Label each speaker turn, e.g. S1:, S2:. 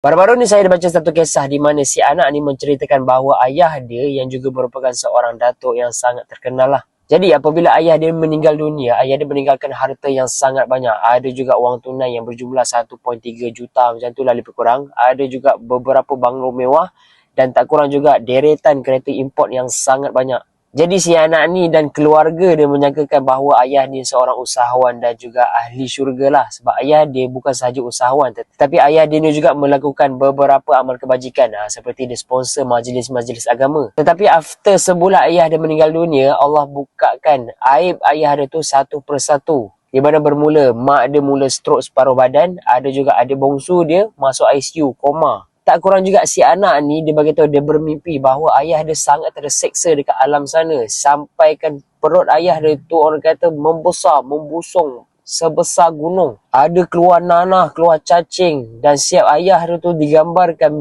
S1: Baru-baru ni saya baca satu kisah di mana si anak ni menceritakan bahawa ayah dia yang juga merupakan seorang datuk yang sangat terkenal lah. Jadi apabila ayah dia meninggal dunia, ayah dia meninggalkan harta yang sangat banyak. Ada juga wang tunai yang berjumlah 1.3 juta macam tu lah lebih kurang. Ada juga beberapa banglo mewah dan tak kurang juga deretan kereta import yang sangat banyak. Jadi si anak ni dan keluarga dia menyangkakan bahawa ayah ni seorang usahawan dan juga ahli syurga lah. Sebab ayah dia bukan sahaja usahawan, tetapi ayah dia ni juga melakukan beberapa amal kebajikan seperti dia sponsor majlis-majlis agama. Tetapi after sebulan ayah dia meninggal dunia, Allah bukakan aib ayah dia tu satu persatu. Di mana bermula, mak dia mula stroke separuh badan, ada juga adik bongsu dia masuk ICU, koma. Tak kurang juga si anak ni dia beritahu dia bermimpi bahawa ayah dia sangat terseksa dekat alam sana. Sampaikan perut ayah dia tu orang kata membesar, membusung sebesar gunung. Ada keluar nanah, keluar cacing dan siap ayah dia tu digambarkan